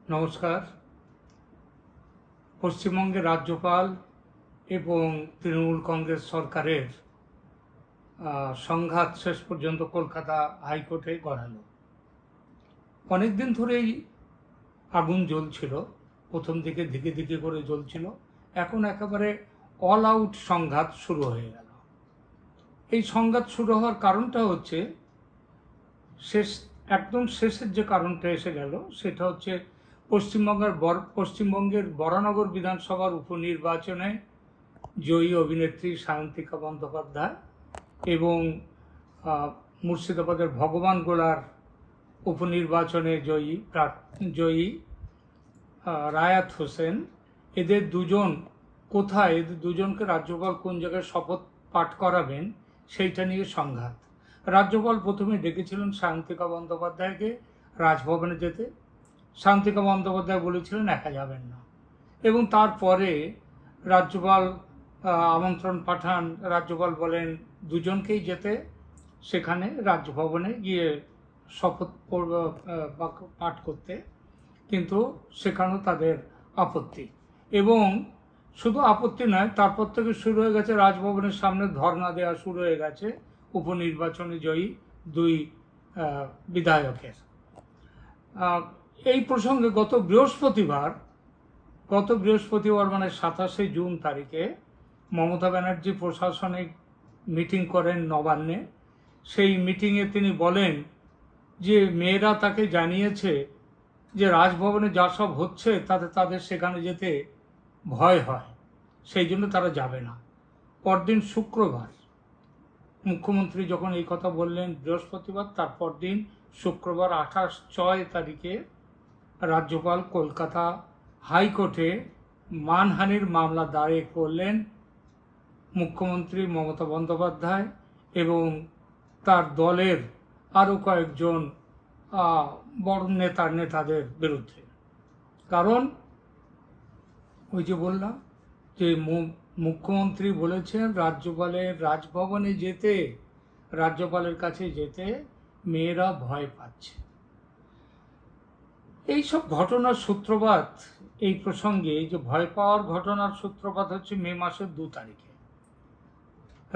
নমস্কার। পশ্চিমবঙ্গের রাজ্যপাল এবং তৃণমূল কংগ্রেস সরকারের সংঘাত শেষ পর্যন্ত কলকাতা হাইকোর্টে গড়ালো। অনেক দিন ধরেই আগুন জ্বলছিল, প্রথম দিকে ধীরে ধীরে করে জ্বলছিল, এখন একেবারে অল আউট সংঘাত শুরু হয়ে গেল। এই সংঘাত শুরু হওয়ার কারণটা হচ্ছে একদম শেষের যে কারণটা এসে গেল সেটা হচ্ছে পশ্চিমবঙ্গের বরানগর বিধানসভার উপনির্বাচনে জয়ী অভিনেত্রী সায়ন্তিকা বন্দ্যোপাধ্যায় এবং মুর্শিদাবাদের ভগবানগোলার উপনির্বাচনে জয়ী রায়াত হোসেন, এদের দুজনকে রাজ্যপাল কোন জায়গায় শপথ পাঠ করাবেন সেইটা নিয়ে সংঘাত। রাজ্যপাল প্রথমে ডেকেছিলেন সায়ন্তিকা বন্দ্যোপাধ্যায়কে রাজভবনে যেতে। সায়ন্তিকা বন্দ্যোপাধ্যায় বলেছিলেন একা যাবেন না, এবং তারপরে রাজ্যপাল আমন্ত্রণ পাঠান। রাজ্যপাল বলেন দুজনকেই যেতে, সেখানে রাজভবনে গিয়ে শপথ পাঠ করতে, কিন্তু সেখানেও তাদের আপত্তি। এবং শুধু আপত্তি নয়, তারপর থেকে শুরু হয়ে গেছে রাজভবনের সামনে ধর্ণা দেওয়া শুরু হয়ে গেছে উপনির্বাচনে জয়ী দুই বিধায়কের। এই প্রসঙ্গে গত বৃহস্পতিবার মানে 27শে জুন তারিখে মমতা ব্যানার্জি প্রশাসনিক মিটিং করেন নবান্নে। সেই মিটিংয়ে তিনি বলেন যে মেয়েরা তাকে জানিয়েছে যে রাজভবনে যা সব হচ্ছে তাতে তাদের সেখানে যেতে ভয় হয়, সেই জন্য তারা যাবে না। পরদিন শুক্রবার মুখ্যমন্ত্রী যখন এই কথা বললেন বৃহস্পতিবার, তারপর দিন শুক্রবার 28 তারিখে রাজ্যপাল কলকাতা হাইকোর্টে মানহানির মামলা দায়ের করলেন মুখ্যমন্ত্রী মমতা বন্দ্যোপাধ্যায় এবং তার দলের আরও কয়েকজন বড় নেতাদের বিরুদ্ধে। কারণ ওই যে বললাম যে মুখ্যমন্ত্রী বলেছেন রাজ্যপালের কাছে যেতে মেয়েরা ভয় পাচ্ছে। এইসব ঘটনার সূত্রপাত, এই প্রসঙ্গে যে ভয় পাওয়ার ঘটনার সূত্রপাত হচ্ছে মে মাসের 2 তারিখে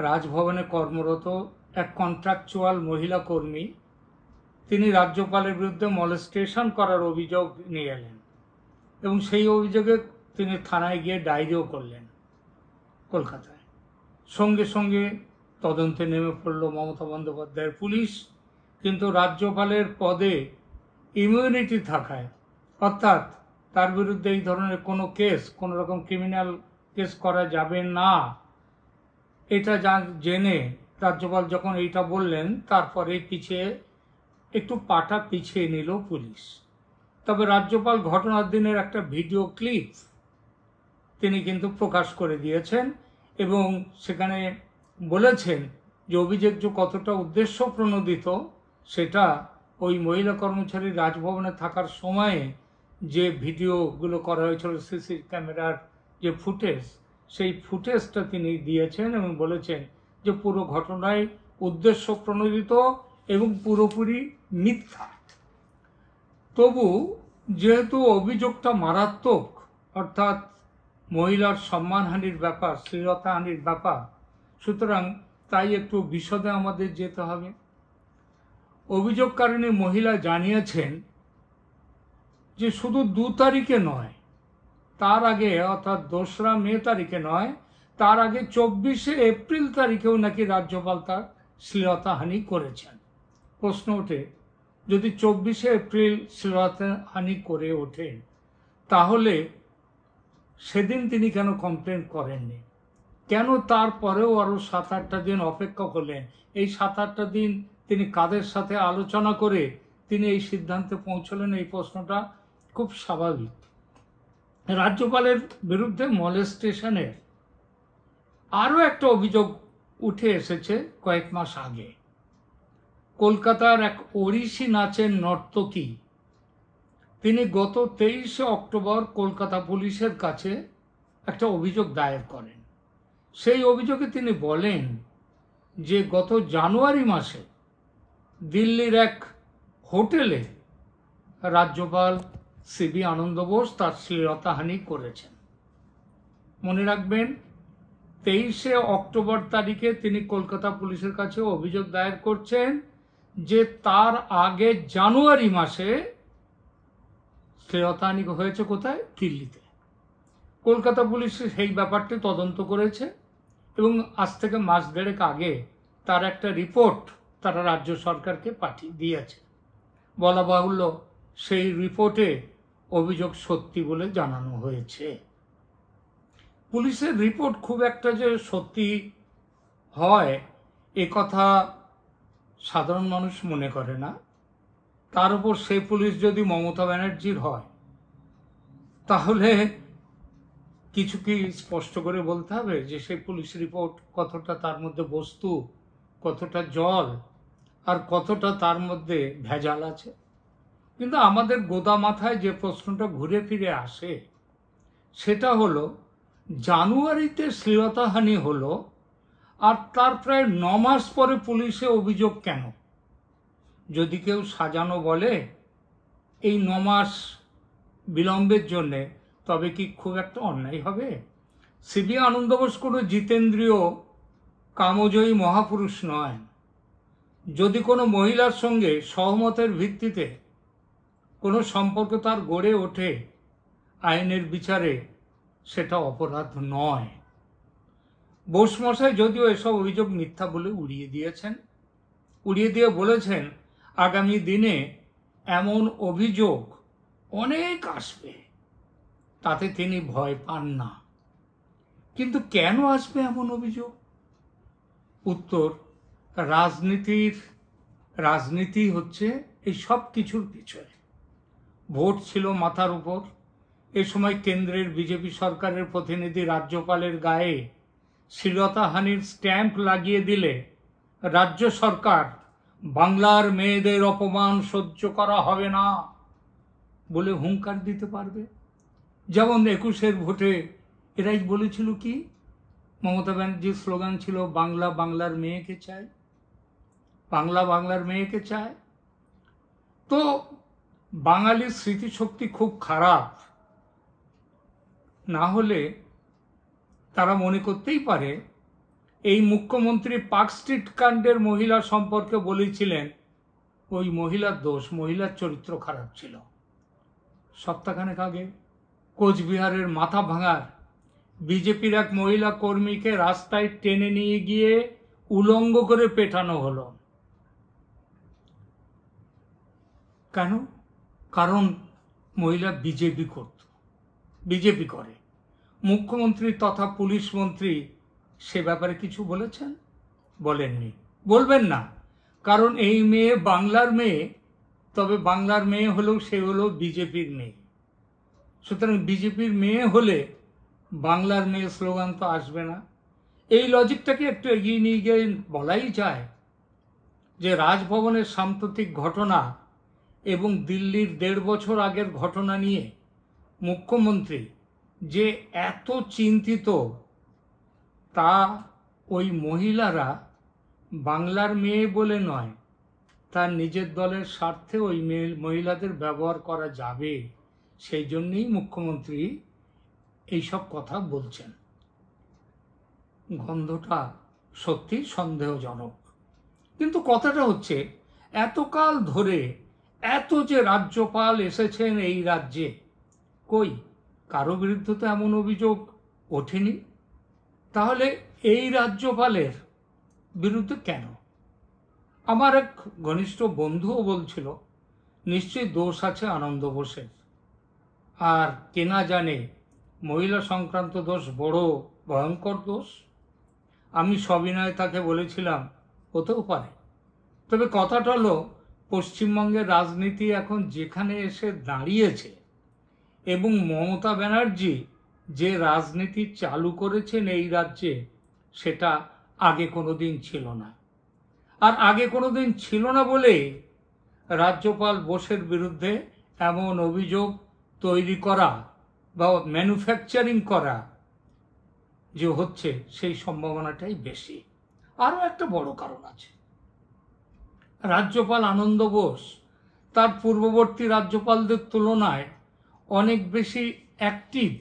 রাজভবনে কর্মরত এক কন্ট্রাকচুয়াল মহিলা কর্মী, তিনি রাজ্যপালের বিরুদ্ধে মলেস্টেশন করার অভিযোগ নিয়ে এলেন এবং সেই অভিযোগে তিনি থানায় গিয়ে ডায়েরিও করলেন কলকাতায়। সঙ্গে সঙ্গে তদন্তে নেমে পড়ল মমতা বন্দ্যোপাধ্যায়ের পুলিশ, কিন্তু রাজ্যপালের পদে ইমিউনিটি থাকায়, অর্থাৎ তার বিরুদ্ধে এই ধরনের কোনো রকম ক্রিমিনাল কেস করা যাবে না, এটা জেনে রাজ্যপাল যখন এইটা বললেন, তারপরে একটু পাটা পিছিয়ে নিল পুলিশ। তবে রাজ্যপাল ঘটনার দিনের একটা ভিডিও ক্লিপ তিনি কিন্তু প্রকাশ করে দিয়েছেন এবং সেখানে বলেছেন যে অভিযোগ কতটা উদ্দেশ্য প্রণোদিত সেটা ওই মহিলা কর্মচারী রাজভবনে থাকার সময়ে যে ভিডিওগুলো করা হয়েছিল, সিসি ক্যামেরার যে ফুটেজ, সেই ফুটেজটা তিনি দিয়েছেন এবং বলেছেন যে পুরো ঘটনায় উদ্দেশ্য প্রণোদিত এবং পুরোপুরি মিথ্যা। তবু যেহেতু অভিযোগটা মারাত্মক, অর্থাৎ মহিলার সম্মানহানির ব্যাপার, শ্লীলতাহানির ব্যাপার, সুতরাং তাই একটু বিশদে আমাদের যেতে হবে। অভিযোগকারিণী মহিলা জানিয়েছেন যে শুধু 2 তারিখে নয়, তার আগে অর্থাৎ 2রা মে তারিখে নয়, তার আগে 24শে এপ্রিল তারিখেও নাকি রাজ্যপাল তার শ্লীলতাহানি করেছেন। প্রশ্ন ওঠে, যদি 24শে এপ্রিল শ্লীলতাহানি করে ওঠেন, তাহলে সেদিন তিনি কেন কমপ্লেন করেননি? কেন তারপরেও আরও 7-8টা দিন অপেক্ষা করলেন? এই 7-8টা দিন তিনি কাদের সাথে আলোচনা করে তিনি এই সিদ্ধান্তে পৌঁছলেন? এই প্রশ্নটা খুব স্বাভাবিক। রাজ্যপালের বিরুদ্ধে মলেস্টেশনের আরও একটা অভিযোগ উঠে এসেছে কয়েক মাস আগে। কলকাতার এক ওড়িশি নাচের নর্তকী, তিনি গত 23শে অক্টোবর কলকাতা পুলিশের কাছে একটা অভিযোগ দায়ের করেন। সেই অভিযোগে তিনি বলেন যে গত জানুয়ারি মাসে দিল্লির এক হোটেলে রাজ্যপাল সিবি আনন্দ বোস তার শ্লীলতাহানি করেছেন। মনে রাখবেন, 23শে অক্টোবর তারিখে তিনি কলকাতা পুলিশের কাছে অভিযোগ দায়ের করছেন যে তার আগে জানুয়ারি মাসে শ্লীলতাহানি হয়েছে কোথায়? দিল্লিতে। কলকাতা পুলিশ সেই ব্যাপারটি তদন্ত করেছে এবং আজ থেকে মাস দেড়েক আগে তার একটা রিপোর্ট তারা রাজ্য সরকারকে পাঠিয়ে দিয়েছে। বলা বাহুল্য, সেই রিপোর্টে অভিযোগ সত্যি বলে জানানো হয়েছে। পুলিশের রিপোর্ট খুব একটা যে সত্যি হয় এ কথা সাধারণ মানুষ মনে করে না। তার উপর সেই পুলিশ যদি মমতা ব্যানার্জির হয়, তাহলে কিছু কি স্পষ্ট করে বলতে হবে যে সেই পুলিশ রিপোর্ট কতটা তার মধ্যে বস্তু, কতটা জল, আর কতটা তার মধ্যে ভেজাল আছে। কিন্তু আমাদের গোদা মাথায় যে প্রশ্নটা ঘুরে ফিরে আসে সেটা হলো, জানুয়ারিতে শ্লীলতাহানি হলো আর তার প্রায় 9 মাস পরে পুলিশে অভিযোগ কেন? যদি কেউ সাজানো বলে এই 9 মাস বিলম্বের জন্যে, তবে কি খুব একটা অন্যায় হবে? সিবি আনন্দ বোস কোনো জিতেন্দ্রীয় কামজয়ী মহাপুরুষ নয়। যদি কোনো মহিলার সঙ্গে সহমতের ভিত্তিতে কোনো সম্পর্ক তার গড়ে ওঠে, আইনের বিচারে সেটা অপরাধ নয়। বোস মশাই যদিও এসব অভিযোগ মিথ্যা বলে উড়িয়ে দিয়েছেন, উড়িয়ে দিয়ে বলেছেন আগামী দিনে এমন অভিযোগ অনেক আসবে, তাতে তিনি ভয় পান না। কিন্তু কেন আসবে এমন অভিযোগ? উত্তর, রাজনীতি হচ্ছে এই সব কিছুর পিছনে। ভোট ছিল মাথার উপর। এ সময় কেন্দ্রের বিজেপি সরকারের প্রতিনিধি রাজ্যপালের গায়ে শ্লীলতাহানির স্ট্যাম্প লাগিয়ে দিলে রাজ্য সরকার বাংলার মেয়েদের অপমান সহ্য করা হবে না বলে হুঙ্কার দিতে পারবে। যেমন 21-এর ভোটে এরাই বলেছিল কি? মমতা ব্যানার্জির স্লোগান ছিল বাংলা বাংলার মেয়েকে চায়, বাংলা বাংলার মেয়েকে চায়। তো বাঙালির স্মৃতিশক্তি খুব খারাপ না হলে তারা মনে করতেই পারে এই মুখ্যমন্ত্রী পার্ক স্ট্রিট কাণ্ডের মহিলা সম্পর্কে বলেছিলেন ওই মহিলার দোষ, মহিলার চরিত্র খারাপ ছিল। সপ্তাহখানেক আগে কোচবিহারের মাথা ভাঙার বিজেপির এক মহিলা কর্মীকে রাস্তায় টেনে নিয়ে গিয়ে উলঙ্গ করে পেটানো হলো। কেন? কারণ মহিলা বিজেপি করে। মুখ্যমন্ত্রী তথা পুলিশ মন্ত্রী সে ব্যাপারে কিছু বলেছেন? বলেননি, বলবেন না। কারণ এই মেয়ে বাংলার মেয়ে, তবে বাংলার মেয়ে হলেও সে হলো বিজেপির মেয়ে। সুতরাং বিজেপির মেয়ে হলে বাংলার মেয়ে স্লোগান তো আসবে না। এই লজিকটাকে একটু এগিয়ে নিয়ে গিয়ে বলাই যায় যে রাজভবনের সাম্প্রতিক ঘটনা এবং দিল্লির 1.5 বছর আগের ঘটনা নিয়ে মুখ্যমন্ত্রী যে এত চিন্তিত, তা ওই মহিলারা বাংলার মেয়ে বলে নয়, তার নিজের দলের স্বার্থে ওই মহিলাদের ব্যবহার করা যাবে, সেই জন্যই মুখ্যমন্ত্রী এইসব কথা বলছেন। গন্ধটা সত্যি সন্দেহজনক। কিন্তু কথাটা হচ্ছে, এতকাল ধরে এত যে রাজ্যপাল এসেছেন এই রাজ্যে, কই কারো বিরুদ্ধে তো এমন অভিযোগ ওঠেনি। তাহলে এই রাজ্যপালের বিরুদ্ধে কেন? আমার এক ঘনিষ্ঠ বন্ধুও বলছিল নিশ্চয়ই দোষ আছে আনন্দ বোসের, আর কেনা জানে মহিলা সংক্রান্ত দোষ বড় ভয়ঙ্কর দোষ। আমি সবিনয়ে তাকে বলেছিলাম হতেও পারে, তবে কথাটা হলো পশ্চিমবঙ্গের রাজনীতি এখন যেখানে এসে দাঁড়িয়েছে এবং মমতা ব্যানার্জি যে রাজনীতি চালু করেছেন এই রাজ্যে, সেটা আগে কোনোদিন ছিল না। আর আগে কোনোদিন ছিল না বলে রাজ্যপাল বোসের বিরুদ্ধে এমন অভিযোগ তৈরি করা বা ম্যানুফ্যাকচারিং করা যে হচ্ছে, সেই সম্ভাবনাটাই বেশি। আরও একটা বড় কারণ আছে। রাজ্যপাল আনন্দ বোস তার পূর্ববর্তী রাজ্যপালদের তুলনায় অনেক বেশি অ্যাক্টিভ,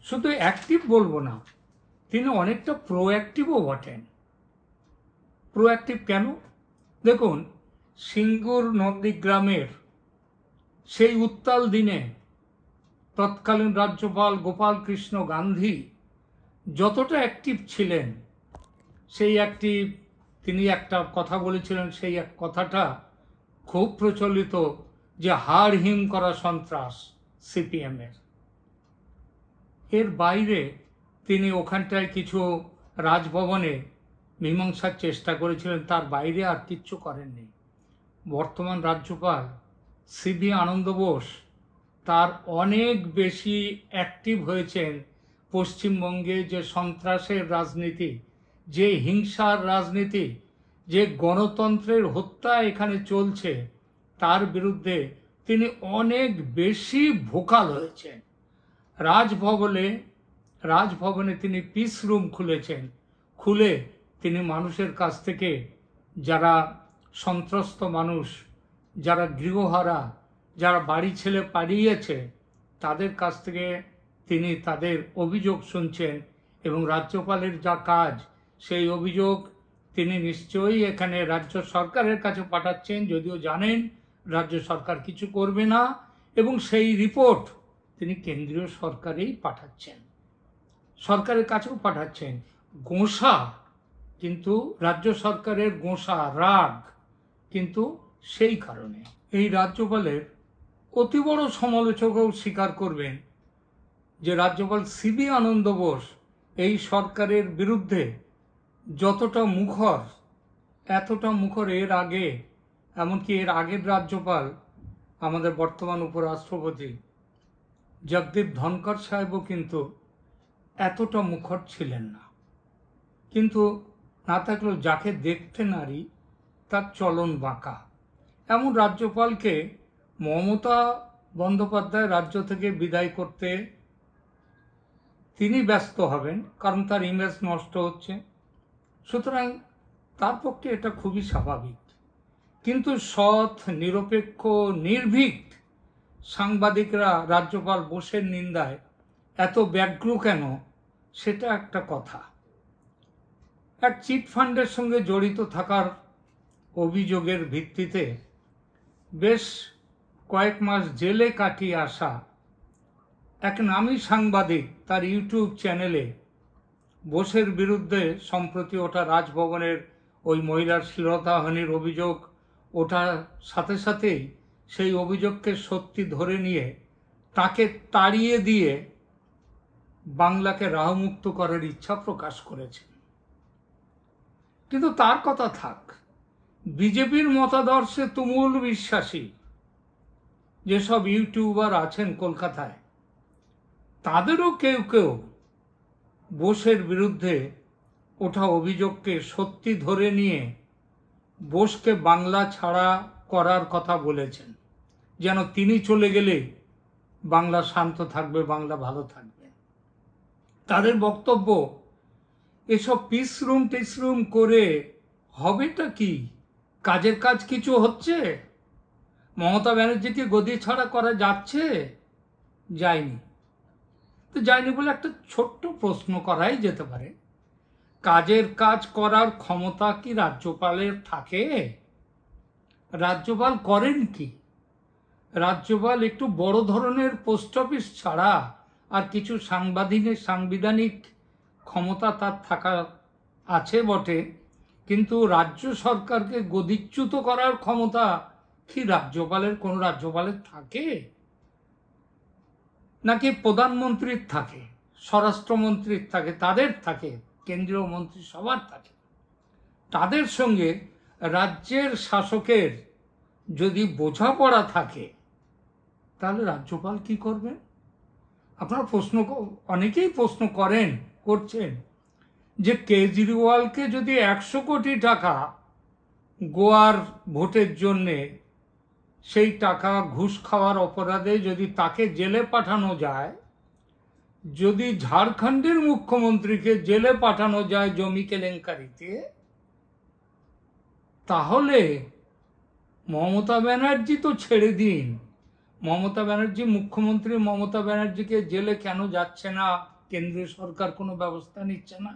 শুধু অ্যাক্টিভ বলবো না, তিনি অনেকটা প্রোঅ্যাক্টিভও বটেন। প্রোঅ্যাক্টিভ কেন? দেখুন, সিঙ্গুর নন্দীগ্রামের সেই উত্তাল দিনে তৎকালীন রাজ্যপাল গোপাল কৃষ্ণ গান্ধী যতটা অ্যাক্টিভ ছিলেন, সেই অ্যাক্টিভ, তিনি একটা কথা বলেছিলেন, সেই এক কথাটা খুব প্রচলিত, যে হাড় হিম করা সন্ত্রাস সিপিএমের। এর বাইরে তিনি ওখানটায় কিছু রাজভবনে মীমাংসার চেষ্টা করেছিলেন, তার বাইরে আর কিচ্ছু করেননি। বর্তমান রাজ্যপাল সিবি আনন্দ বোস তার অনেক বেশি অ্যাক্টিভ হয়েছেন পশ্চিমবঙ্গে যে সন্ত্রাসের রাজনীতি, যে হিংসার রাজনীতি, যে গণতন্ত্রের হত্যা এখানে চলছে, তার বিরুদ্ধে তিনি অনেক বেশি ভোকাল হয়েছেন। রাজভবনে তিনি পিস রুম খুলেছেন, খুলে তিনি মানুষের কাছ থেকে, যারা সন্ত্রস্ত মানুষ, যারা গৃহহারা, যারা বাড়ি ছেড়ে পালিয়েছে, তাদের কাছ থেকে তিনি তাদের অভিযোগ শুনছেন, এবং রাজ্যপালের যা কাজ, সেই অভিযোগ তিনি নিশ্চয়ই এখানে রাজ্য সরকারের কাছে পাঠাচ্ছেন, যদিও জানেন রাজ্য সরকার কিছু করবে না, এবং সেই রিপোর্ট তিনি কেন্দ্রীয় সরকারেই পাঠাচ্ছেন, সরকারের কাছেও পাঠাচ্ছেন। গোঁসা কিন্তু রাজ্য সরকারের গোঁসা, রাগ কিন্তু সেই কারণে এই রাজ্যপালের অতি বড় সমালোচকও স্বীকার করবেন যে রাজ্যপাল সিবি আনন্দ বোস এই সরকারের বিরুদ্ধে যতটা মুখর, এতটা মুখর এর আগে, এমনকি এর আগের রাজ্যপাল আমাদের বর্তমান উপরাষ্ট্রপতি জগদীপ ধনকর সাহেবও কিন্তু এতটা মুখর ছিলেন না। কিন্তু না থাকলেও যাকে দেখতে নারী তার চলন বাঁকা, এমন রাজ্যপালকে মমতা বন্দ্যোপাধ্যায় রাজ্য থেকে বিদায় করতে তিনি ব্যস্ত হবেন, কারণ তার ইমেজ নষ্ট হচ্ছে, সুতরাং তার পক্ষে এটা খুবই স্বাভাবিক। কিন্তু সৎ, নিরপেক্ষ, নির্ভীক সাংবাদিকরা রাজ্যপাল বোসের নিন্দায় এত ব্যগ্র কেন, সেটা একটা কথা। এক চিটফান্ডের সঙ্গে জড়িত থাকার অভিযোগের ভিত্তিতে বেশ কয়েক মাস জেলে কাটিয়ে আসা এক নামী সাংবাদিক তার ইউটিউব চ্যানেলে বোসের বিরুদ্ধে সম্প্রতি ওঠা রাজভবনের ওই মহিলার শ্লীলতাহানির অভিযোগ ওঠার সাথে সাথেই সেই অভিযোগকে সত্যি ধরে নিয়ে তাকে তাড়িয়ে দিয়ে বাংলাকে রাহমুক্ত করার ইচ্ছা প্রকাশ করেছেন। কিন্তু তার কথা থাক, বিজেপির মতাদর্শে তুমুল বিশ্বাসী যেসব ইউটিউবার আছেন কলকাতায়, তাদেরও কেউ কেউ বোসের বিরুদ্ধে ওঠা অভিযোগকে সত্যি ধরে নিয়ে বোসকে বাংলা ছাড়া করার কথা বলেছেন, যেন তিনি চলে গেলে বাংলা শান্ত থাকবে, বাংলা ভালো থাকবে। তাদের বক্তব্য, এসব টিসরুম করে হবেটা কি? কাজের কাজ কিছু হচ্ছে? মমতা ব্যানার্জিকে গদি ছাড়া করা যাচ্ছে? যায়নি। তো যায়নি বলে একটা ছোট্ট প্রশ্ন করাই যেতে পারে, কাজের কাজ করার ক্ষমতা কি রাজ্যপালের থাকে? রাজ্যপাল করেন কি? রাজ্যপাল একটু বড় ধরনের পোস্ট অফিস ছাড়া আর কিছু সাংবিধানিক ক্ষমতা তার থাকা আছে বটে, কিন্তু রাজ্য সরকারকে গদিচ্যুত করার ক্ষমতা কি রাজ্যপালের, কোন রাজ্যপালের থাকে? নাকি প্রধানমন্ত্রীর থাকে, স্বরাষ্ট্রমন্ত্রীর থাকে, তাদের থাকে, কেন্দ্রীয় মন্ত্রী সবার থাকে। তাদের সঙ্গে রাজ্যের শাসকের যদি বোঝাপড়া থাকে, তাহলে রাজ্যপাল কি করবেন? আপনারা অনেকেই প্রশ্ন করছেন যে কেজরিওয়ালকে যদি 100 কোটি টাকা গোয়ার ভোটের জন্যে, সেই টাকা ঘুষ খাওয়ার অপরাধে যদি তাকে জেলে পাঠানো যায়, যদি ঝাড়খণ্ডের মুখ্যমন্ত্রীকে জেলে পাঠানো যায় জমি কেলেঙ্কারিতে, তাহলে মমতা ব্যানার্জি তো ছেড়ে দিন, মমতা ব্যানার্জি, মুখ্যমন্ত্রী মমতা ব্যানার্জিকে জেলে কেন যাচ্ছে না, কেন্দ্রীয় সরকার কোনো ব্যবস্থা নিচ্ছে না?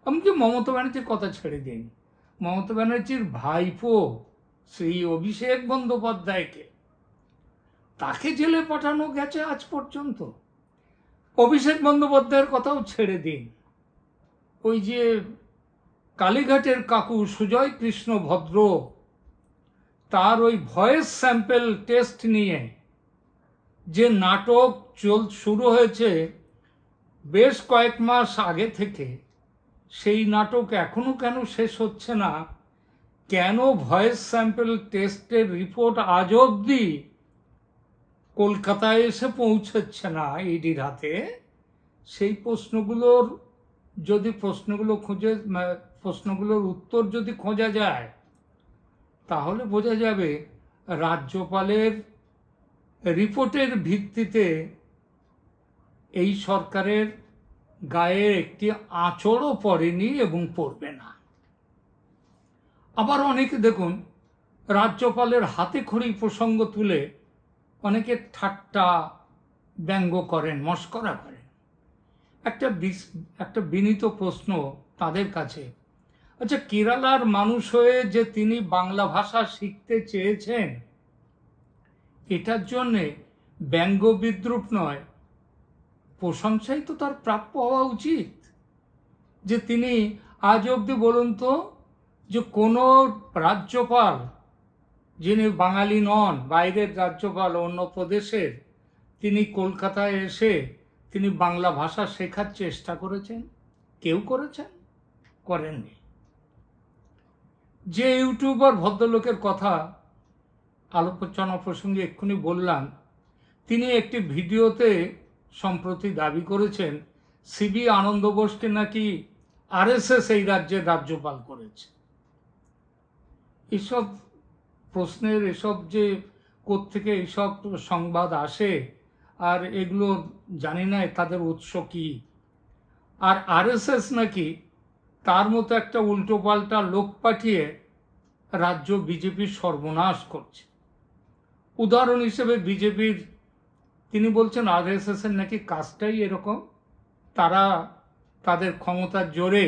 এমনকি মমতা ব্যানার্জির কথা ছেড়ে দিন, মমতা ব্যানার্জির ভাইপো শ্রী অভিষেক বন্দ্যোপাধ্যায়কে, তাকে জেলে পাঠানো গেছে আজ পর্যন্ত। অভিষেক বন্দ্যোপাধ্যায়ের কথাও ছেড়ে দিন, ওই যে কালীঘাটের কাকু সুজয় কৃষ্ণ ভদ্র, তার ওই ভয়েস স্যাম্পল টেস্ট নিয়ে যে নাটক শুরু হয়েছে বেশ কয়েক মাস আগে থেকে, সেই নাটক এখনো কেন শেষ হচ্ছে না? কেন ভয়েস স্যাম্পল টেস্টের রিপোর্ট আজ অবধি কলকাতায় এসে পৌঁছচ্ছে না ইডির হাতে? সেই প্রশ্নগুলোর উত্তর যদি খোঁজা যায়, তাহলে বোঝা যাবে রাজ্যপালের রিপোর্টের ভিত্তিতে এই সরকারের গায়ে একটি আঁচড়ও পড়েনি এবং পড়বে না। আবার অনেকে দেখুন রাজ্যপালের হাতে খড়ি প্রসঙ্গ তুলে অনেকে ঠাট্টা ব্যঙ্গ করেন, মস্করা করেন। একটা বিনীত প্রশ্ন তাদের কাছে, আচ্ছা, কেরালার মানুষ হয়ে যে তিনি বাংলা ভাষা শিখতে চেয়েছেন, এটার জন্যে ব্যঙ্গ বিদ্রুপ নয়, প্রশংসাই তো তার প্রাপ্য হওয়া উচিত। যে তিনি আজ অবধি বলুন তো, যে কোনো রাজ্যপাল যিনি বাঙালি নন, বাইরের রাজ্যপাল অন্য প্রদেশের, তিনি কলকাতায় এসে তিনি বাংলা ভাষা শেখার চেষ্টা করেছেন? কেউ করেছেন? করেননি। যে ইউটিউবার ভদ্রলোকের কথা আলোচনা প্রসঙ্গে এক্ষুনি বললাম, তিনি একটি ভিডিওতে সম্প্রতি দাবি করেছেন সিবি আনন্দ বোসকে নাকি আরএসএস এই রাজ্যের রাজ্যপাল করেছে। এসব প্রশ্নের, এসব যে কোত্থেকে এইসব সংবাদ আসে, আর এগুলো জানি না তাদের উৎস কি। আর আরএসএস নাকি তার মতো একটা উল্টোপাল্টা লোক পাঠিয়ে রাজ্য বিজেপির সর্বনাশ করছে। উদাহরণ হিসেবে বিজেপির, তিনি বলছেন আরএসএস এর নাকি কাজটাই এরকম, তারা তাদের ক্ষমতার জোরে,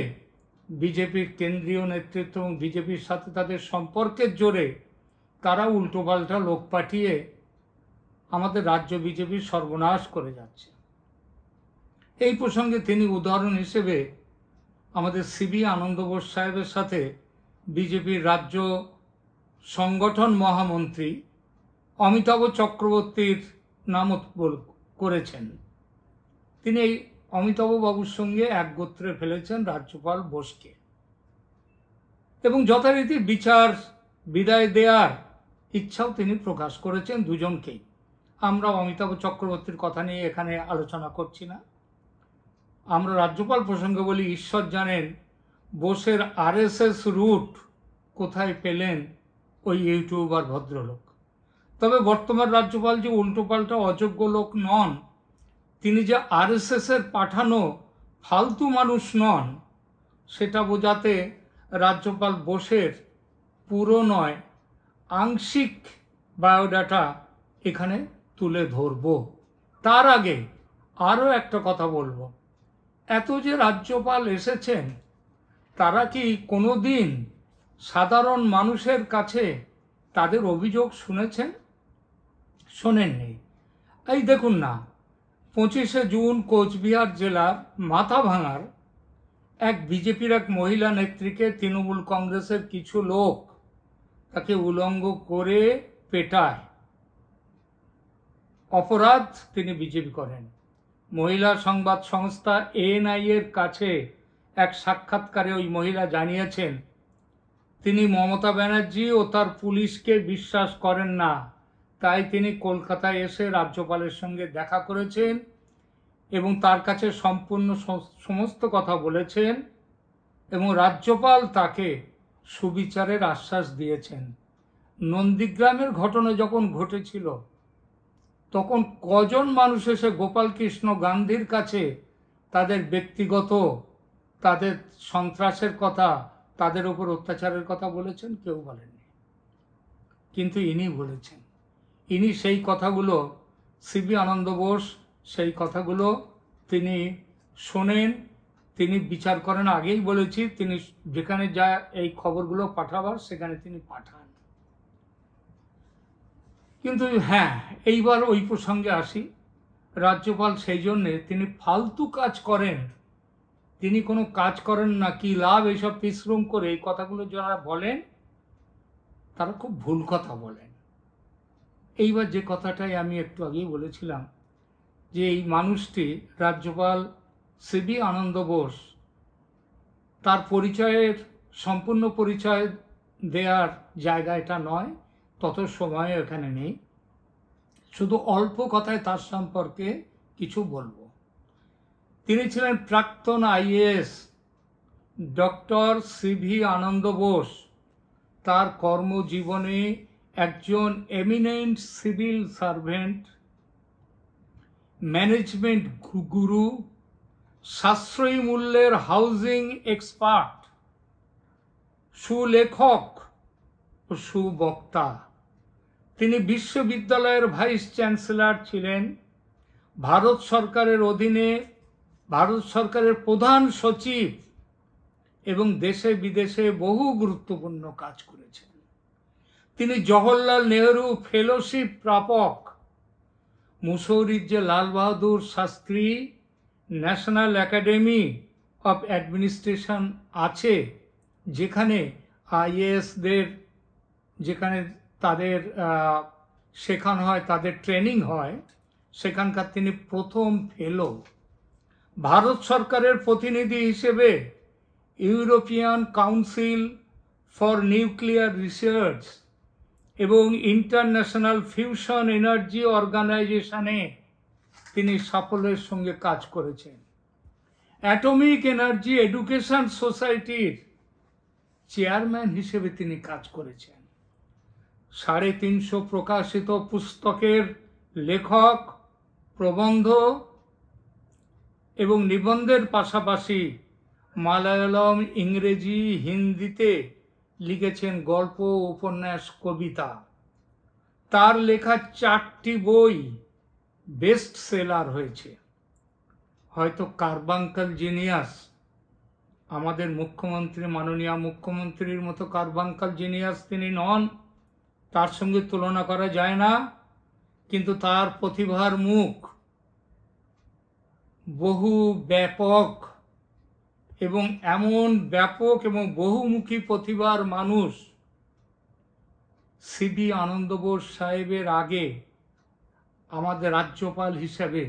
বিজেপির কেন্দ্রীয় নেতৃত্ব এবং বিজেপির সাথে তাদের সম্পর্কের জোরে তারা উল্টোপাল্টা লোক পাঠিয়ে আমাদের রাজ্য বিজেপির সর্বনাশ করে যাচ্ছে। এই প্রসঙ্গে তিনি উদাহরণ হিসেবে আমাদের সিবি আনন্দ বোস সাহেবের সাথে বিজেপির রাজ্য সংগঠন মহামন্ত্রী অমিতাভ চক্রবর্তীর নাম করেছেন। তিনি এই অমিতাভ বাবুর সঙ্গে এক গোত্রে ফেলেছেন রাজ্যপাল বোসকে, এবং যথারীতি বিদায় দেওয়ার ইচ্ছাও তিনি প্রকাশ করেছেন দুজনকেই। আমরা অমিতাভ চক্রবর্তীর কথা নিয়ে এখানে আলোচনা করছি না। আমরা রাজ্যপাল প্রসঙ্গে বলি, ঈশ্বর জানেন বোসের আরএসএস রুট কোথায় পেলেন ওই ইউটিউবার ভদ্রলোক। তবে বর্তমান রাজ্যপাল যে উল্টোপাল্টা অযোগ্য লোক নন, তিনি যে আরএসএস এর পাঠানো ফালতু মানুষ নন, সেটা বোঝাতে রাজ্যপাল বোসের পুরো নয়, আংশিক বায়োডাটা এখানে তুলে ধরব। তার আগে আরও একটা কথা বলবো, এত যে রাজ্যপাল এসেছেন, তারা কি কোনো দিন সাধারণ মানুষের কাছে তাদের অভিযোগ শুনেছেন? শোনেননি। এই দেখুন না, 25শে জুন কোচবিহার জেলার মাথাভাঙার এক বিজেপির এক মহিলা নেত্রীকে তৃণমূল কংগ্রেসের কিছু লোক তাকে উলঙ্গ করে পেটায়। অপরাধ তিনি বিজেপি করেন। মহিলা সংবাদ সংস্থা এএনআই এর কাছে এক সাক্ষাৎকারে ওই মহিলা জানিয়েছেন, তিনি মমতা ব্যানার্জি ও তার পুলিশকে বিশ্বাস করেন না, তাই তিনি কলকাতায় এসে রাজ্যপালের সঙ্গে দেখা করেছেন এবং তার কাছে সম্পূর্ণ সমস্ত কথা বলেছেন, এবং রাজ্যপাল তাকে সুবিচারের আশ্বাস দিয়েছেন। নন্দীগ্রামের ঘটনা যখন ঘটেছিল, তখন কজন মানুষ এসে গোপাল কৃষ্ণ গান্ধীর কাছে তাদের ব্যক্তিগত, তাদের সন্ত্রাসের কথা, তাদের উপর অত্যাচারের কথা বলেছেন? কেউ বলেননি। কিন্তু ইনি বলেছেন। ইনি সেই কথাগুলো, সিবি আনন্দ বোস সেই কথাগুলো তিনি শোনেন, তিনি বিচার করেন। আগেই বলেছি, তিনি যেখানে যা এই খবরগুলো পাঠাবার সেখানে তিনি পাঠান। কিন্তু হ্যাঁ, এইবার ওই প্রসঙ্গে আসি। রাজ্যপাল সেই জন্যে তিনি ফালতু কাজ করেন, তিনি কোনো কাজ করেন না, কি লাভ এইসব পরিশ্রম করে, এই কথাগুলো যারা বলেন তারা খুব ভুল কথা বলেন। এইবার যে কথাটাই আমি একটু আগেই বলেছিলাম, যে এই মানুষটি রাজ্যপাল সিবি আনন্দ বোস, তার পরিচয়ের সম্পূর্ণ পরিচয় দেওয়ার জায়গা এটা নয়, তত সময় এখানে নেই। শুধু অল্প কথায় তার সম্পর্কে কিছু বলবো। তিনি ছিলেন প্রাক্তন আইএএস ডক্টর সিভি আনন্দ বোস। তার কর্মজীবনে একজন এমিনেন্ট সিভিল সার্ভেন্ট, ম্যানেজমেন্ট গুরু, সাশ্রয়ী মূল্যের হাউজিং এক্সপার্ট, সুলেখক ও সুবক্তা। তিনি বিশ্ববিদ্যালয়ের ভাইস চ্যান্সেলর ছিলেন, ভারত সরকারের অধীনে ভারত সরকারের প্রধান সচিব এবং দেশে বিদেশে বহু গুরুত্বপূর্ণ কাজ করেছেন। তিনি জওহরলাল নেহরু ফেলোশিপ প্রাপক। মুসৌরির যে Lal Bahadur Shastri national academy of administration আছে, যেখানে আইএএসদের যেখানে তাদের শেখানো হয়, তাদের ট্রেনিং হয়, সেখানকার তিনি প্রথম ফেলো। ভারত সরকারের প্রতিনিধি হিসেবে European council for nuclear research এবং ইন্টারন্যাশনাল ফিউশন এনার্জি অর্গানাইজেশনে তিনি সাফল্যের সঙ্গে কাজ করেছেন। অ্যাটমিক এনার্জি এডুকেশন সোসাইটির চেয়ারম্যান হিসেবে তিনি কাজ করেছেন। 350 প্রকাশিত পুস্তকের লেখক, প্রবন্ধ এবং নিবন্ধের পাশাপাশি মালায়ালম, ইংরেজি, হিন্দিতে লিখেছেন গল্প, উপন্যাস, কবিতা। তার লেখা 4টি বই বেস্ট সেলার হয়েছে। হয়তো কার্বাঙ্কাল জিনিয়াস, আমাদের মুখ্যমন্ত্রী, মাননীয় মুখ্যমন্ত্রীর মতো কার্বাঙ্কাল জিনিয়াস তিনি নন, তার সঙ্গে তুলনা করা যায় না, কিন্তু তার প্রতিভার মুখ বহু ব্যাপক, এবং এমন ব্যাপক এবং বহুমুখী প্রতিভার মানুষ সিবি আনন্দ বোস সাহেবের আগে আমাদের রাজ্যপাল হিসেবে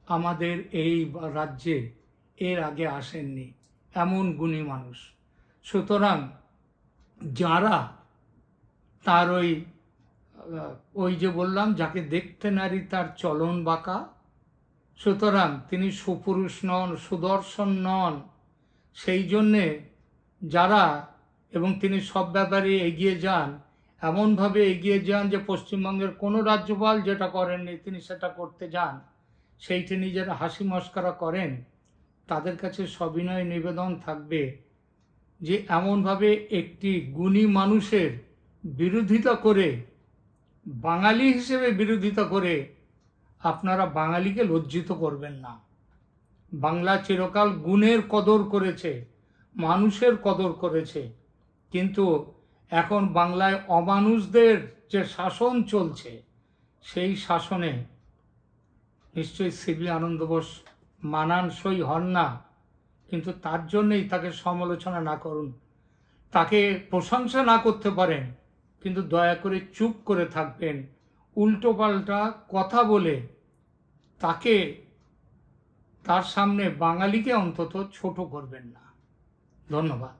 আমাদের এই রাজ্যে এর আগে আসেননি, এমন গুণী মানুষ। সুতরাং যারা তার ওই যে বললাম, যাকে দেখতে নারী তার চলন বাঁকা, সুতরাং তিনি সুপুরুষ নন, সুদর্শন নন। সেই জন্যে যারা, এবং তিনি সব ব্যাপারে এগিয়ে যান, এমনভাবে এগিয়ে যান যে পশ্চিমবঙ্গের কোনো রাজ্যপাল যেটা করেননি তিনি সেটা করতে যান, সেইটি নিজেরা হাসি মস্করা করেন। তাদের কাছে সবিনয় নিবেদন থাকবে যে এমনভাবে একটি গুণী মানুষের বিরোধিতা করে, বাঙালি হিসেবে বিরোধিতা করে আপনারা বাঙালিকে লজ্জিত করবেন না। বাংলা চিরকাল গুণের কদর করেছে, মানুষের কদর করেছে, কিন্তু এখন বাংলায় অমানুষদের যে শাসন চলছে, সেই শাসনে নিশ্চয়ই সিবি আনন্দ বোস মানানসই হন না। কিন্তু তার জন্যই তাকে সমালোচনা না করুন, তাকে প্রশংসা না করতে পারেন, কিন্তু দয়া করে চুপ করে থাকবেন, উল্টোপাল্টা কথা বলে তাকে, তার সামনে বাঙালিকে অন্তত ছোট করবেন না। ধন্যবাদ।